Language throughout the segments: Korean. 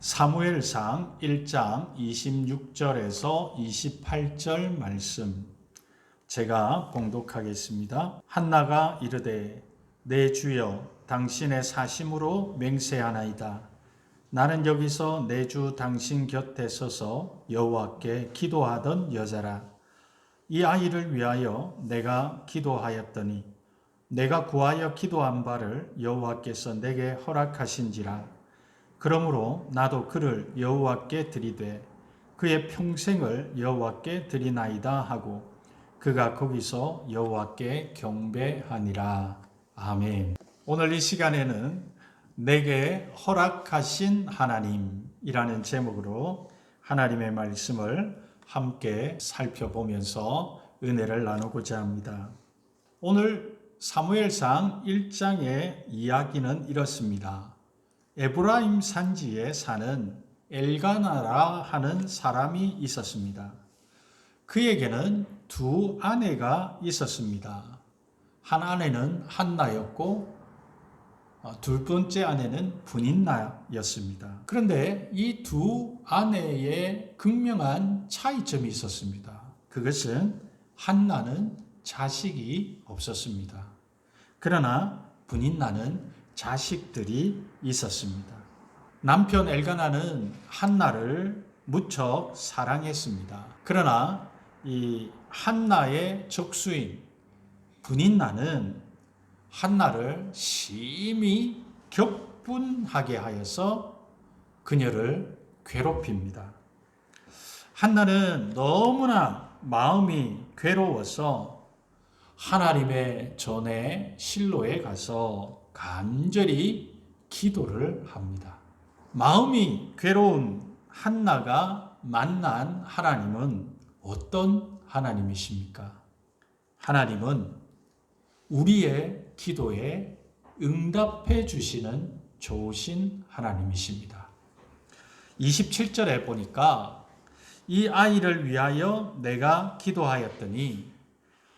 사무엘상 1장 26절에서 28절 말씀 제가 봉독하겠습니다. 한나가 이르되 내 주여 당신의 사심으로 맹세하나이다. 나는 여기서 내 주 당신 곁에 서서 여호와께 기도하던 여자라. 이 아이를 위하여 내가 기도하였더니 내가 구하여 기도한 바를 여호와께서 내게 허락하신지라. 그러므로 나도 그를 여호와께 드리되 그의 평생을 여호와께 드리나이다 하고 그가 거기서 여호와께 경배하니라. 아멘. 오늘 이 시간에는 내게 허락하신 하나님이라는 제목으로 하나님의 말씀을 함께 살펴보면서 은혜를 나누고자 합니다. 오늘 사무엘상 1장의 이야기는 이렇습니다. 에브라임 산지에 사는 엘가나라 하는 사람이 있었습니다. 그에게는 두 아내가 있었습니다. 한 아내는 한나였고 두 번째 아내는 브닌나였습니다. 그런데 이 두 아내의 극명한 차이점이 있었습니다. 그것은 한나는 자식이 없었습니다. 그러나 브닌나는 자식들이 있었습니다. 남편 엘가나는 한나를 무척 사랑했습니다. 그러나 이 한나의 적수인 브닌나는 한나를 심히 격분하게 하여서 그녀를 괴롭힙니다. 한나는 너무나 마음이 괴로워서 하나님의 전에 실로에 가서 간절히 기도를 합니다. 마음이 괴로운 한나가 만난 하나님은 어떤 하나님이십니까? 하나님은 우리의 기도에 응답해 주시는 좋으신 하나님이십니다. 27절에 보니까 이 아이를 위하여 내가 기도하였더니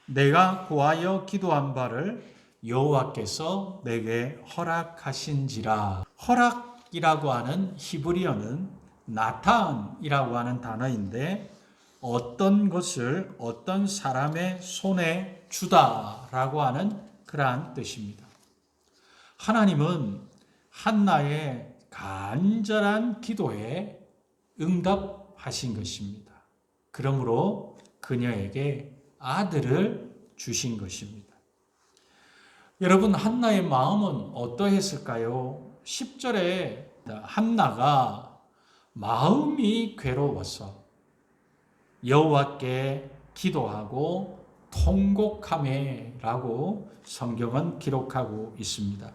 내가 구하여 기도한 바를 여호와께서 내게 허락하신지라. 허락이라고 하는 히브리어는 나탄이라고 하는 단어인데 어떤 것을 어떤 사람의 손에 주다라고 하는 그러한 뜻입니다. 하나님은 한나의 간절한 기도에 응답하신 것입니다. 그러므로 그녀에게 아들을 주신 것입니다. 여러분, 한나의 마음은 어떠했을까요? 10절에 한나가 마음이 괴로워서 여호와께 기도하고 통곡하매라고 성경은 기록하고 있습니다.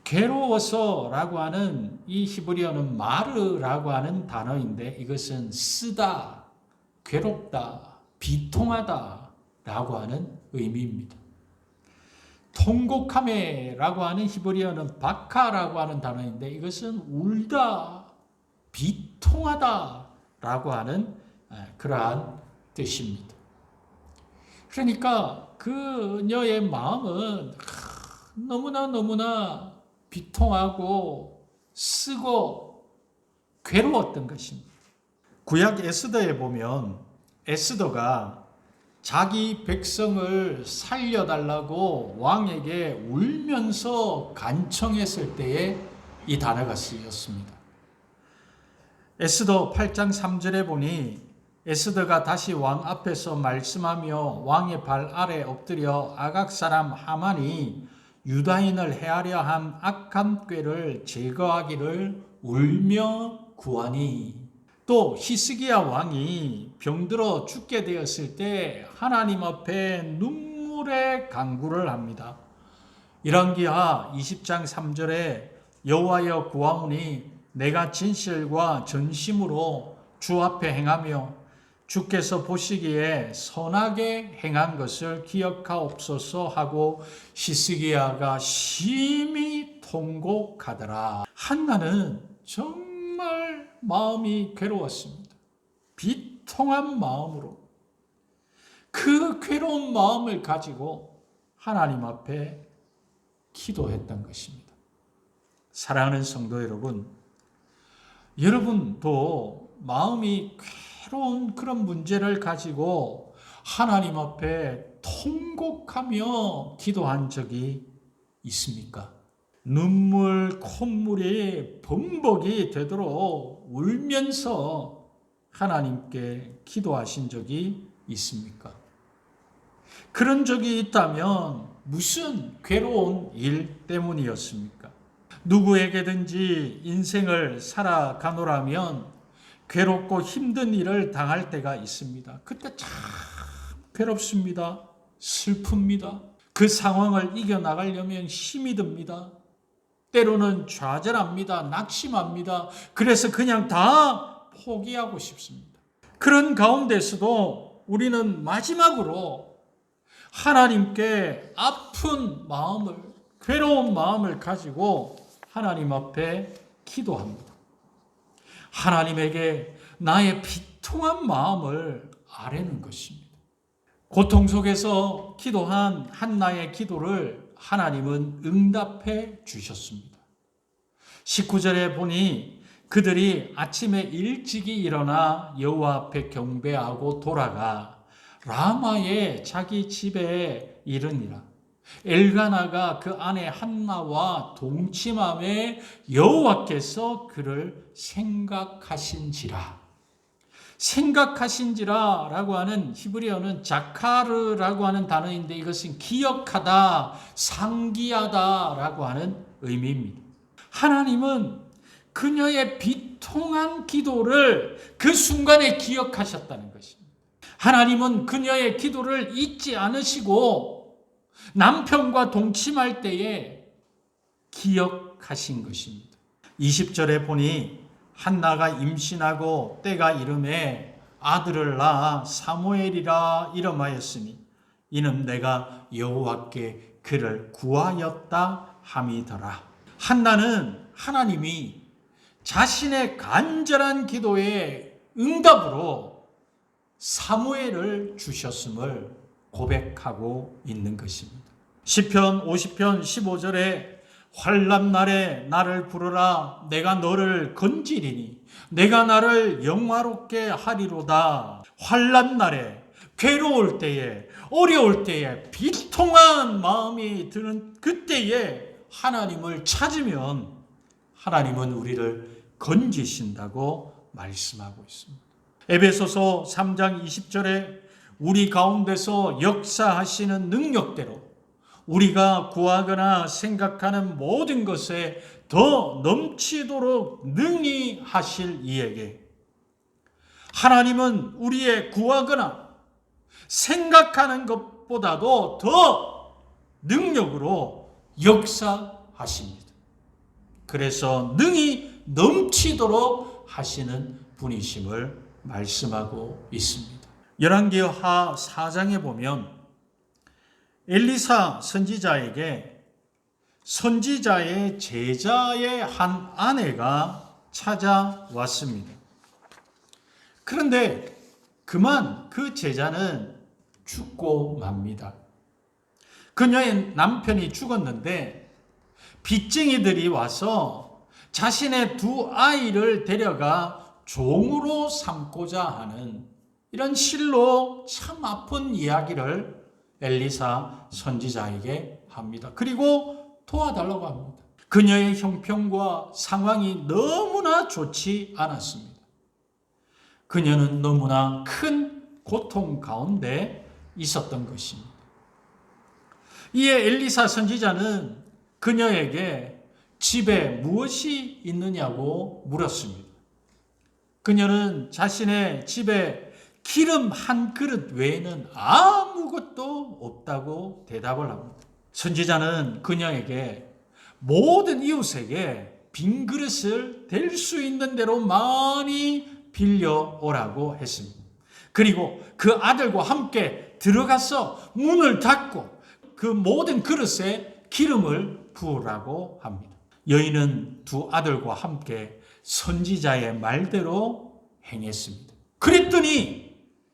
괴로워서라고 하는 이 히브리어는 마르라고 하는 단어인데 이것은 쓰다, 괴롭다, 비통하다 라고 하는 의미입니다. 통곡하매라고 하는 히브리어는 바카라고 하는 단어인데 이것은 울다, 비통하다 라고 하는 그러한 뜻입니다. 그러니까 그녀의 마음은 너무나 비통하고 쓰고 괴로웠던 것입니다. 구약 에스더에 보면 에스더가 자기 백성을 살려달라고 왕에게 울면서 간청했을 때에 이 단어가 쓰였습니다. 에스더 8장 3절에 보니 에스더가 다시 왕 앞에서 말씀하며 왕의 발 아래 엎드려 아각 사람 하만이 유다인을 해하려 한 악한 꾀를 제거하기를 울며 구하니. 또 히스기야 왕이 병들어 죽게 되었을 때 하나님 앞에 눈물의 간구를 합니다. 열왕기하 20장 3절에 여호와여 구하오니 내가 진실과 전심으로 주 앞에 행하며 주께서 보시기에 선하게 행한 것을 기억하옵소서 하고 히스기야가 심히 통곡하더라. 한나는 정말 마음이 괴로웠습니다. 비통한 마음으로 그 괴로운 마음을 가지고 하나님 앞에 기도했던 것입니다. 사랑하는 성도 여러분, 여러분도 마음이 괴로운 그런 문제를 가지고 하나님 앞에 통곡하며 기도한 적이 있습니까? 눈물, 콧물이 범벅이 되도록 울면서 하나님께 기도하신 적이 있습니까? 그런 적이 있다면 무슨 괴로운 일 때문이었습니까? 누구에게든지 인생을 살아가노라면 괴롭고 힘든 일을 당할 때가 있습니다. 그때 참 괴롭습니다. 슬픕니다. 그 상황을 이겨나가려면 힘이 듭니다. 때로는 좌절합니다. 낙심합니다. 그래서 그냥 다 포기하고 싶습니다. 그런 가운데서도 우리는 마지막으로 하나님께 아픈 마음을, 괴로운 마음을 가지고 하나님 앞에 기도합니다. 하나님에게 나의 비통한 마음을 아뢰는 것입니다. 고통 속에서 기도한 한나의 기도를 하나님은 응답해 주셨습니다. 19절에 보니 그들이 아침에 일찍이 일어나 여호와 앞에 경배하고 돌아가 라마의 자기 집에 이르니라. 엘가나가 그 아내 한나와 동침함에 여호와께서 그를 생각하신지라. 생각하신지라라고 하는 히브리어는 자카르라고 하는 단어인데 이것은 기억하다, 상기하다라고 하는 의미입니다. 하나님은 그녀의 비통한 기도를 그 순간에 기억하셨다는 것입니다. 하나님은 그녀의 기도를 잊지 않으시고 남편과 동침할 때에 기억하신 것입니다. 20절에 보니 한나가 임신하고 때가 이름에 아들을 낳아 사무엘이라 이름하였으니 이는 내가 여호와께 그를 구하였다 함이더라. 한나는 하나님이 자신의 간절한 기도의 응답으로 사무엘을 주셨음을 고백하고 있는 것입니다. 시편 50편 15절에 환난날에 나를 부르라 내가 너를 건지리니 내가 나를 영화롭게 하리로다. 환난날에 괴로울 때에 어려울 때에 비통한 마음이 드는 그때에 하나님을 찾으면 하나님은 우리를 건지신다고 말씀하고 있습니다. 에베소서 3장 20절에 우리 가운데서 역사하시는 능력대로 우리가 구하거나 생각하는 모든 것에 더 넘치도록 능히 하실 이에게 하나님은 우리의 구하거나 생각하는 것보다도 더 능력으로 역사하십니다. 그래서 능히 넘치도록 하시는 분이심을 말씀하고 있습니다. 열왕기하 4장에 보면 엘리사 선지자에게 선지자의 제자의 한 아내가 찾아왔습니다. 그런데 그만 그 제자는 죽고 맙니다. 그녀의 남편이 죽었는데 빚쟁이들이 와서 자신의 두 아이를 데려가 종으로 삼고자 하는 이런 실로 참 아픈 이야기를 엘리사 선지자에게 합니다. 그리고 도와달라고 합니다. 그녀의 형편과 상황이 너무나 좋지 않았습니다. 그녀는 너무나 큰 고통 가운데 있었던 것입니다. 이에 엘리사 선지자는 그녀에게 집에 무엇이 있느냐고 물었습니다. 그녀는 자신의 집에 기름 한 그릇 외에는 아무것도 없다고 대답을 합니다. 선지자는 그녀에게 모든 이웃에게 빈 그릇을 댈 수 있는 대로 많이 빌려오라고 했습니다. 그리고 그 아들과 함께 들어가서 문을 닫고 그 모든 그릇에 기름을 부으라고 합니다. 여인은 두 아들과 함께 선지자의 말대로 행했습니다. 그랬더니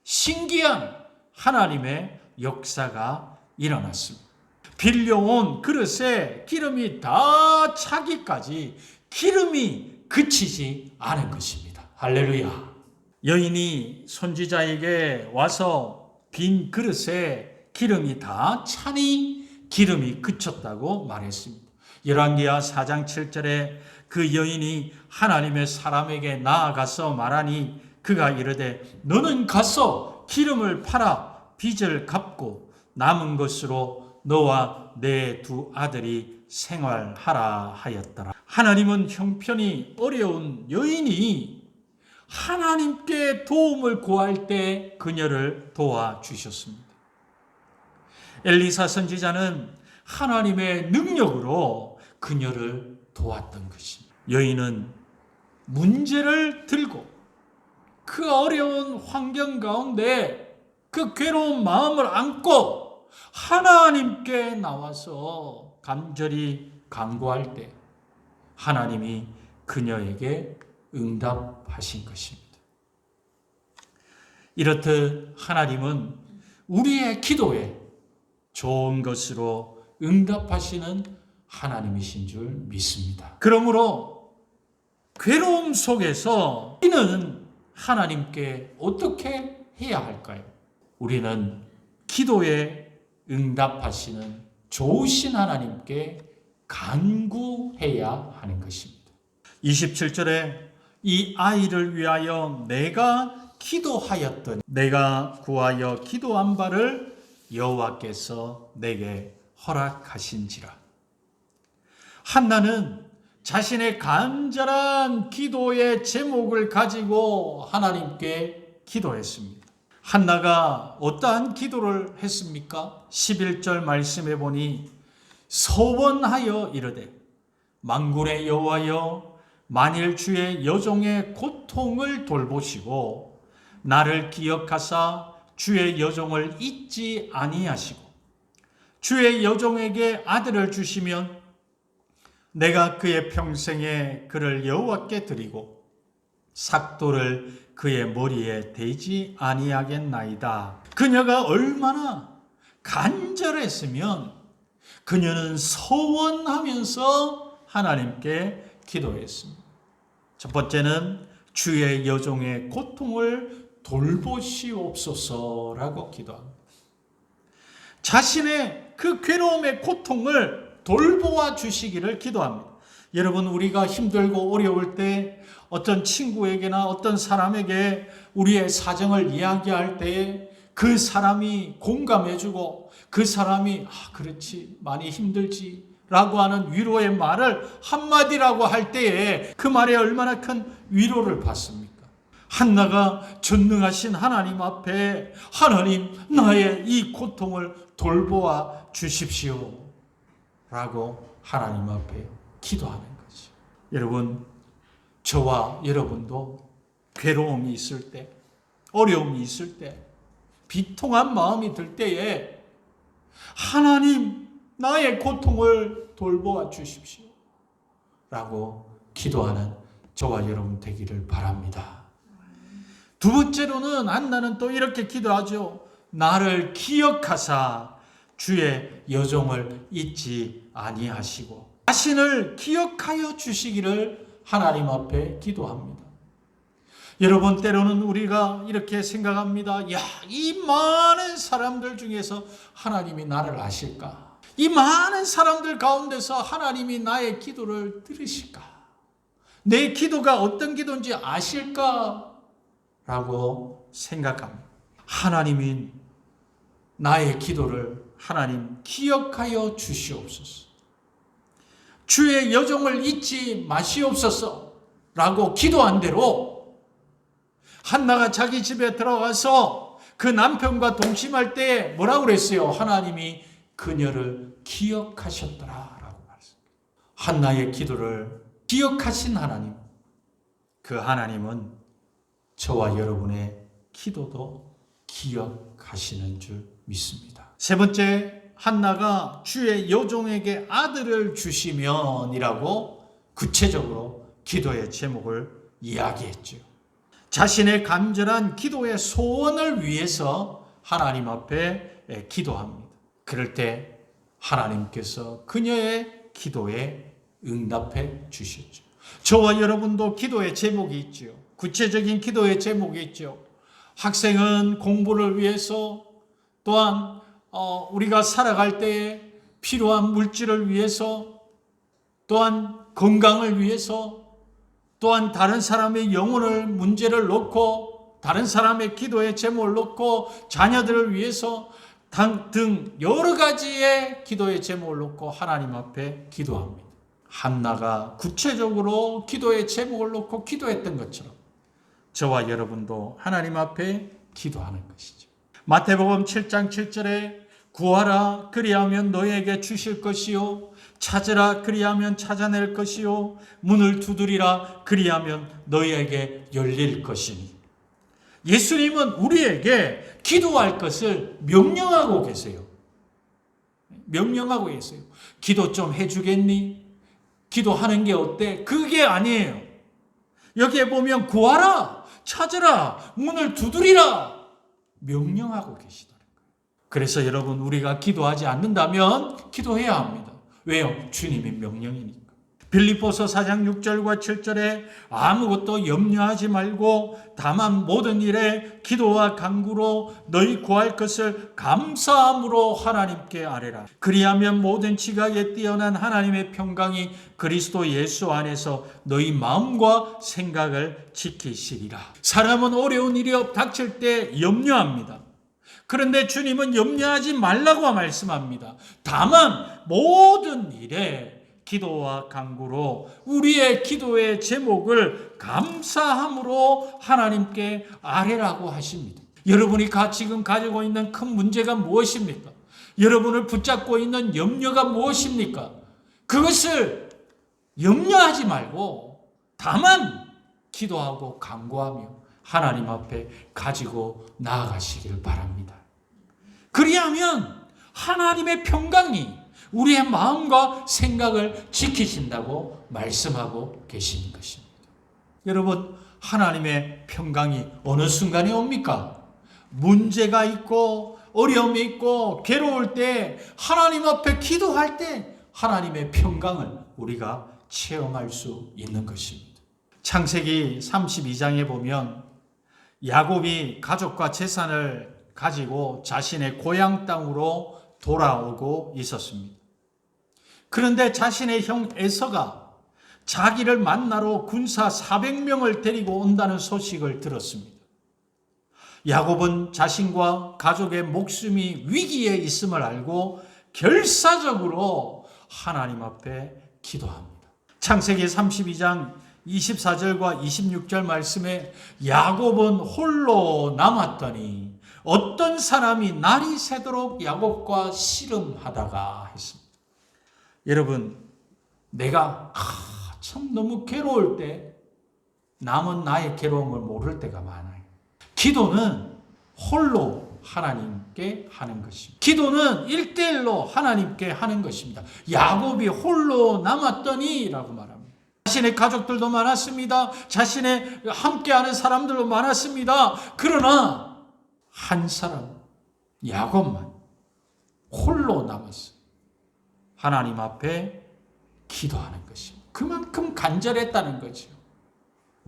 신기한 하나님의 역사가 일어났습니다. 빌려온 그릇에 기름이 다 차기까지 기름이 그치지 않은 것입니다. 할렐루야. 여인이 선지자에게 와서 빈 그릇에 기름이 다 차니 기름이 그쳤다고 말했습니다. 열왕기하 4장 7절에 그 여인이 하나님의 사람에게 나아가서 말하니 그가 이르되 너는 가서 기름을 팔아 빚을 갚고 남은 것으로 너와 내 두 아들이 생활하라 하였더라. 하나님은 형편이 어려운 여인이 하나님께 도움을 구할 때 그녀를 도와주셨습니다. 엘리사 선지자는 하나님의 능력으로 그녀를 도왔던 것입니다. 여인은 문제를 들고 그 어려운 환경 가운데 그 괴로운 마음을 안고 하나님께 나와서 간절히 간구할 때 하나님이 그녀에게 응답하신 것입니다. 이렇듯 하나님은 우리의 기도에 좋은 것으로 응답하시는 하나님이신 줄 믿습니다. 그러므로 괴로움 속에서 우리는 하나님께 어떻게 해야 할까요? 우리는 기도에 응답하시는 좋으신 하나님께 간구해야 하는 것입니다. 27절에 이 아이를 위하여 내가 기도하였더니 내가 구하여 기도한 바를 여호와께서 내게 허락하신지라. 한나는 자신의 간절한 기도의 제목을 가지고 하나님께 기도했습니다. 한나가 어떠한 기도를 했습니까? 11절 말씀해 보니 서원하여 이르되 만군의 여호와여 만일 주의 여종의 고통을 돌보시고 나를 기억하사 주의 여종을 잊지 아니하시고 주의 여종에게 아들을 주시면 내가 그의 평생에 그를 여호와께 드리고 삭도를 그의 머리에 대지 아니하겠나이다. 그녀가 얼마나 간절했으면 그녀는 서원하면서 하나님께 기도했습니다. 첫 번째는 주의 여종의 고통을 돌보시옵소서라고 기도합니다. 자신의 그 괴로움의 고통을 돌보아 주시기를 기도합니다. 여러분, 우리가 힘들고 어려울 때 어떤 친구에게나 어떤 사람에게 우리의 사정을 이야기할 때 그 사람이 공감해주고 그 사람이 그렇지 많이 힘들지 라고 하는 위로의 말을 한마디라고 할 때에 그 말에 얼마나 큰 위로를 받습니까? 한나가 전능하신 하나님 앞에 하나님 나의 이 고통을 돌보아 주십시오 라고 하나님 앞에 기도하는 거죠. 여러분, 저와 여러분도 괴로움이 있을 때, 어려움이 있을 때, 비통한 마음이 들 때에 하나님 나의 고통을 돌보아 주십시오 라고 기도하는 저와 여러분 되기를 바랍니다. 두 번째로는 한나는 또 이렇게 기도하죠. 나를 기억하사 주의 여종을 잊지 아니하시고 자신을 기억하여 주시기를 하나님 앞에 기도합니다. 여러분, 때로는 우리가 이렇게 생각합니다. 이 많은 사람들 중에서 하나님이 나를 아실까? 이 많은 사람들 가운데서 하나님이 나의 기도를 들으실까? 내 기도가 어떤 기도인지 아실까? 라고 생각합니다. 하나님이 나의 기도를 하나님 기억하여 주시옵소서. 주의 여종을 잊지 마시옵소서 라고 기도한 대로 한나가 자기 집에 들어가서 그 남편과 동침할 때 뭐라고 그랬어요? 하나님이 그녀를 기억하셨더라 라고 말했습니다. 한나의 기도를 기억하신 하나님, 그 하나님은 저와 여러분의 기도도 기억하시는 줄 믿습니다. 세 번째, 한나가 주의 여종에게 아들을 주시면이라고 구체적으로 기도의 제목을 이야기했죠. 자신의 간절한 기도의 소원을 위해서 하나님 앞에 기도합니다. 그럴 때 하나님께서 그녀의 기도에 응답해 주셨죠. 저와 여러분도 기도의 제목이 있죠. 구체적인 기도의 제목이 있죠. 학생은 공부를 위해서, 또한 우리가 살아갈 때에 필요한 물질을 위해서, 또한 건강을 위해서, 또한 다른 사람의 영혼을 문제를 놓고, 다른 사람의 기도의 제목을 놓고, 자녀들을 위해서 등 여러 가지의 기도의 제목을 놓고 하나님 앞에 기도합니다. 한나가 구체적으로 기도의 제목을 놓고 기도했던 것처럼 저와 여러분도 하나님 앞에 기도하는 것이죠. 마태복음 7장 7절에 구하라 그리하면 너희에게 주실 것이요, 찾으라 그리하면 찾아낼 것이요, 문을 두드리라 그리하면 너희에게 열릴 것이니. 예수님은 우리에게 기도할 것을 명령하고 계세요. 명령하고 계세요. 기도 좀 해주겠니? 기도하는 게 어때? 그게 아니에요. 여기에 보면 구하라, 찾으라, 문을 두드리라 명령하고 계시더라고요. 그래서 여러분, 우리가 기도하지 않는다면 기도해야 합니다. 왜요? 주님의 명령이니까. 빌립보서 4장 6절과 7절에 아무것도 염려하지 말고 다만 모든 일에 기도와 간구로 너희 구할 것을 감사함으로 하나님께 아뢰라. 그리하면 모든 지각에 뛰어난 하나님의 평강이 그리스도 예수 안에서 너희 마음과 생각을 지키시리라. 사람은 어려운 일이 닥칠 때 염려합니다. 그런데 주님은 염려하지 말라고 말씀합니다. 다만 모든 일에 기도와 간구로 우리의 기도의 제목을 감사함으로 하나님께 아뢰라고 하십니다. 여러분이 지금 가지고 있는 큰 문제가 무엇입니까? 여러분을 붙잡고 있는 염려가 무엇입니까? 그것을 염려하지 말고 다만 기도하고 간구하며 하나님 앞에 가지고 나아가시길 바랍니다. 그리하면 하나님의 평강이 우리의 마음과 생각을 지키신다고 말씀하고 계시는 것입니다. 여러분, 하나님의 평강이 어느 순간에 옵니까? 문제가 있고 어려움이 있고 괴로울 때, 하나님 앞에 기도할 때 하나님의 평강을 우리가 체험할 수 있는 것입니다. 창세기 32장에 보면 야곱이 가족과 재산을 가지고 자신의 고향 땅으로 돌아오고 있었습니다. 그런데 자신의 형 에서가 자기를 만나러 군사 400명을 데리고 온다는 소식을 들었습니다. 야곱은 자신과 가족의 목숨이 위기에 있음을 알고 결사적으로 하나님 앞에 기도합니다. 창세기 32장 24절과 26절 말씀에 야곱은 홀로 남았더니 어떤 사람이 날이 새도록 야곱과 씨름하다가 했습니다. 여러분, 내가 참 너무 괴로울 때 남은 나의 괴로움을 모를 때가 많아요. 기도는 홀로 하나님께 하는 것입니다. 기도는 1대1로 하나님께 하는 것입니다. 야곱이 홀로 남았더니 라고 말합니다. 자신의 가족들도 많았습니다. 자신의 함께하는 사람들도 많았습니다. 그러나 한 사람, 야곱만 홀로 남았어요. 하나님 앞에 기도하는 것입니다. 그만큼 간절했다는 거죠.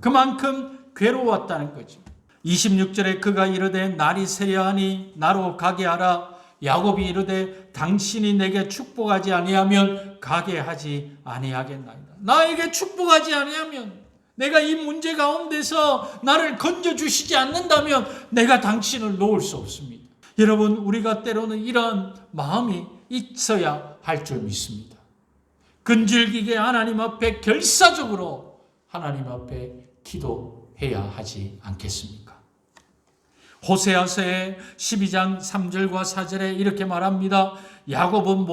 그만큼 괴로웠다는 거죠. 26절에 그가 이르되 날이 새려하니 나로 가게 하라. 야곱이 이르되 당신이 내게 축복하지 아니하면 가게 하지 아니하겠나이다. 나에게 축복하지 아니하면, 내가 이 문제 가운데서 나를 건져주시지 않는다면 내가 당신을 놓을 수 없습니다. 여러분, 우리가 때로는 이런 마음이 있어야 할 줄 믿습니다. 근질기게 하나님 앞에 결사적으로 하나님 앞에 기도해야 하지 않겠습니까? 호세아서의 12장 3절과 4절에 이렇게 말합니다. 야곱은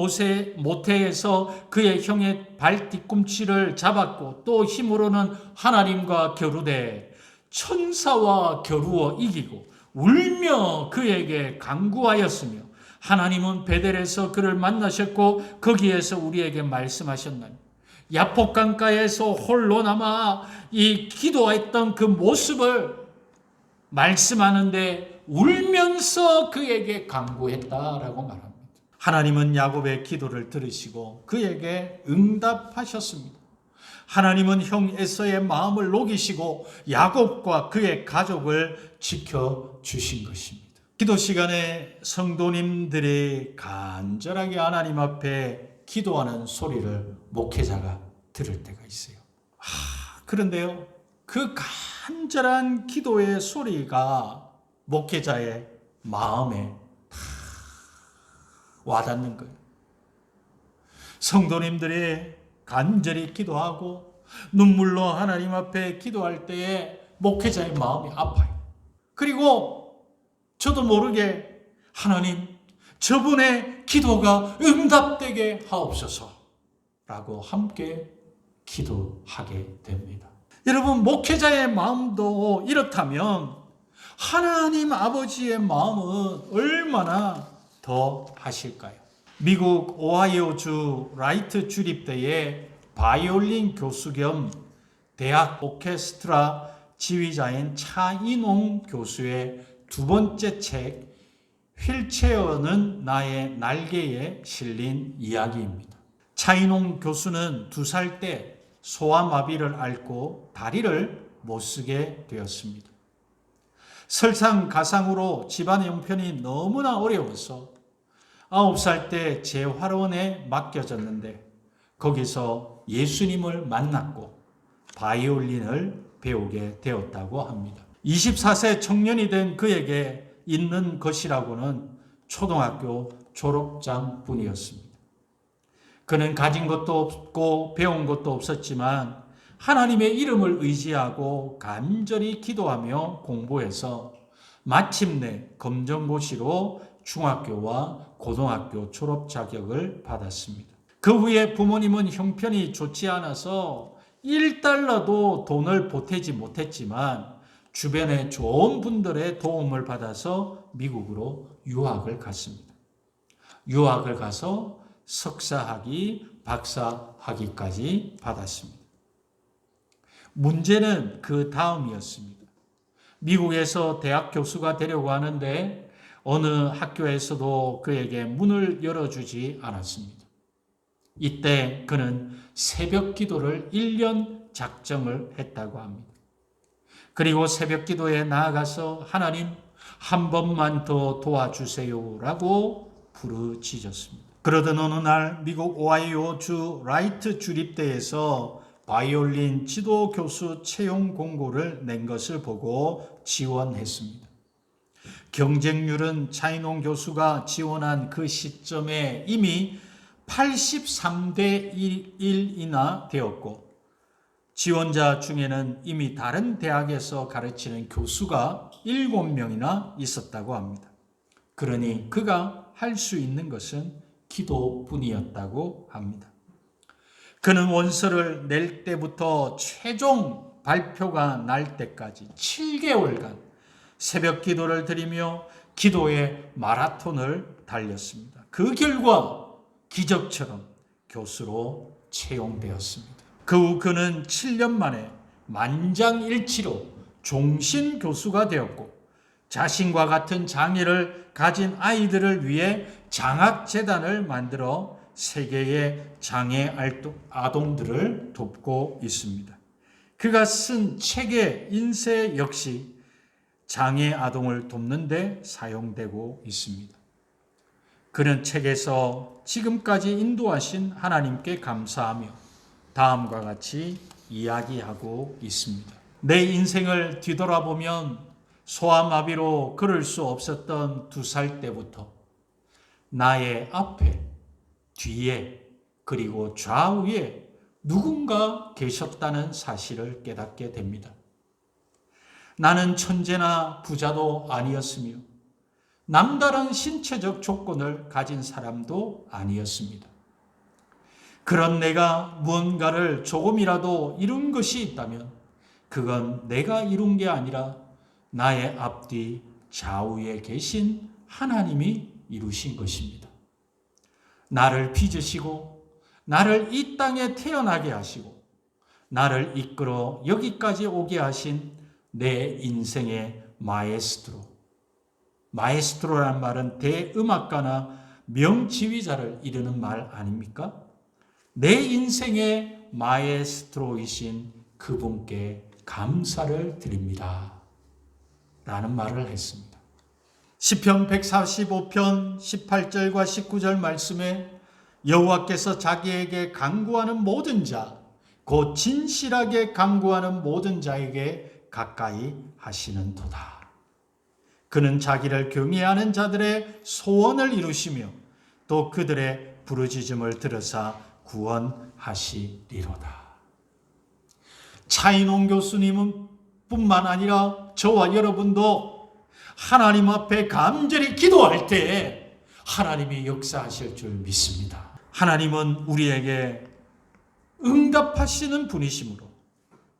모태에서 그의 형의 발 뒤꿈치를 잡았고 또 힘으로는 하나님과 겨루되 천사와 겨루어 이기고 울며 그에게 간구하였으며 하나님은 베델에서 그를 만나셨고 거기에서 우리에게 말씀하셨나니. 야복강가에서 홀로 남아 이 기도했던 그 모습을 말씀하는데 울면서 그에게 간구했다라고 말합니다. 하나님은 야곱의 기도를 들으시고 그에게 응답하셨습니다. 하나님은 형 에서의 마음을 녹이시고 야곱과 그의 가족을 지켜주신 것입니다. 기도 시간에 성도님들이 간절하게 하나님 앞에 기도하는 소리를 목회자가 들을 때가 있어요. 그런데요, 그 간절한 기도의 소리가 목회자의 마음에 와닿는 거예요. 성도님들이 간절히 기도하고 눈물로 하나님 앞에 기도할 때에 목회자의 마음이 아파요. 그리고 저도 모르게 하나님, 저분의 기도가 응답되게 하옵소서 라고 함께 기도하게 됩니다. 여러분, 목회자의 마음도 이렇다면 하나님 아버지의 마음은 얼마나 더 하실까요? 미국 오하이오주 라이트 주립대의 바이올린 교수 겸 대학 오케스트라 지휘자인 차인홍 교수의 두 번째 책 휠체어는 나의 날개에 실린 이야기입니다. 차인홍 교수는 2살 때 소아마비를 앓고 다리를 못 쓰게 되었습니다. 설상가상으로 집안 형편이 너무나 어려워서 9살 때 재활원에 맡겨졌는데 거기서 예수님을 만났고 바이올린을 배우게 되었다고 합니다. 24세 청년이 된 그에게 있는 것이라고는 초등학교 졸업장뿐이었습니다. 그는 가진 것도 없고 배운 것도 없었지만 하나님의 이름을 의지하고 간절히 기도하며 공부해서 마침내 검정고시로 중학교와 고등학교 졸업 자격을 받았습니다. 그 후에 부모님은 형편이 좋지 않아서 1달러도 돈을 보태지 못했지만 주변의 좋은 분들의 도움을 받아서 미국으로 유학을 갔습니다. 유학을 가서 석사학위, 박사학위까지 받았습니다. 문제는 그 다음이었습니다. 미국에서 대학 교수가 되려고 하는데 어느 학교에서도 그에게 문을 열어주지 않았습니다. 이때 그는 새벽 기도를 1년 작정을 했다고 합니다. 그리고 새벽 기도에 나아가서 하나님 한 번만 더 도와주세요 라고 부르짖었습니다. 그러던 어느 날 미국 오하이오 주 라이트 주립대에서 바이올린 지도 교수 채용 공고를 낸 것을 보고 지원했습니다. 경쟁률은 차인홍 교수가 지원한 그 시점에 이미 83대 1이나 되었고 지원자 중에는 이미 다른 대학에서 가르치는 교수가 7명이나 있었다고 합니다. 그러니 그가 할 수 있는 것은 기도뿐이었다고 합니다. 그는 원서를 낼 때부터 최종 발표가 날 때까지 7개월간 새벽 기도를 드리며 기도의 마라톤을 달렸습니다. 그 결과 기적처럼 교수로 채용되었습니다. 그 후 그는 7년 만에 만장일치로 종신 교수가 되었고 자신과 같은 장애를 가진 아이들을 위해 장학재단을 만들어 세계의 장애 아동들을 돕고 있습니다. 그가 쓴 책의 인쇄 역시 장애 아동을 돕는 데 사용되고 있습니다. 그는 책에서 지금까지 인도하신 하나님께 감사하며 다음과 같이 이야기하고 있습니다. 내 인생을 뒤돌아보면 소아마비로 걸을 수 없었던 2살 때부터 나의 앞에, 뒤에, 그리고 좌우에 누군가 계셨다는 사실을 깨닫게 됩니다. 나는 천재나 부자도 아니었으며 남다른 신체적 조건을 가진 사람도 아니었습니다. 그런 내가 무언가를 조금이라도 이룬 것이 있다면 그건 내가 이룬 게 아니라 나의 앞뒤 좌우에 계신 하나님이 이루신 것입니다. 나를 빚으시고 나를 이 땅에 태어나게 하시고 나를 이끌어 여기까지 오게 하신 내 인생의 마에스트로. 마에스트로란 말은 대음악가나 명지휘자를 이르는 말 아닙니까? 내 인생의 마에스트로이신 그분께 감사를 드립니다. 라는 말을 했습니다. 시편 145편 18절과 19절 말씀에 여호와께서 자기에게 간구하는 모든 자, 곧 진실하게 간구하는 모든 자에게 가까이 하시는도다. 그는 자기를 경외하는 자들의 소원을 이루시며 또 그들의 부르짖음을 들으사 구원하시리로다. 차인홍 교수님은 뿐만 아니라 저와 여러분도 하나님 앞에 간절히 기도할 때 하나님이 역사하실 줄 믿습니다. 하나님은 우리에게 응답하시는 분이시므로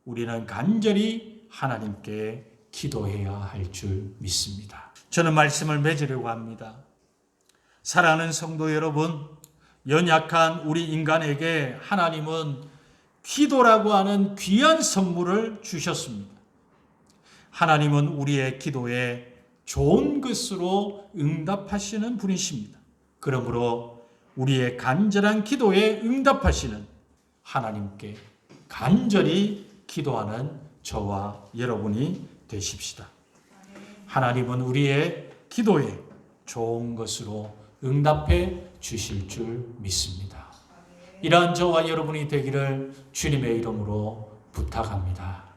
우리는 간절히 하나님께 기도해야 할 줄 믿습니다. 저는 말씀을 맺으려고 합니다. 사랑하는 성도 여러분, 연약한 우리 인간에게 하나님은 기도라고 하는 귀한 선물을 주셨습니다. 하나님은 우리의 기도에 좋은 것으로 응답하시는 분이십니다. 그러므로 우리의 간절한 기도에 응답하시는 하나님께 간절히 기도하는 저와 여러분이 되십시다. 하나님은 우리의 기도에 좋은 것으로 응답해 주실 줄 믿습니다. 이러한 저와 여러분이 되기를 주님의 이름으로 부탁합니다.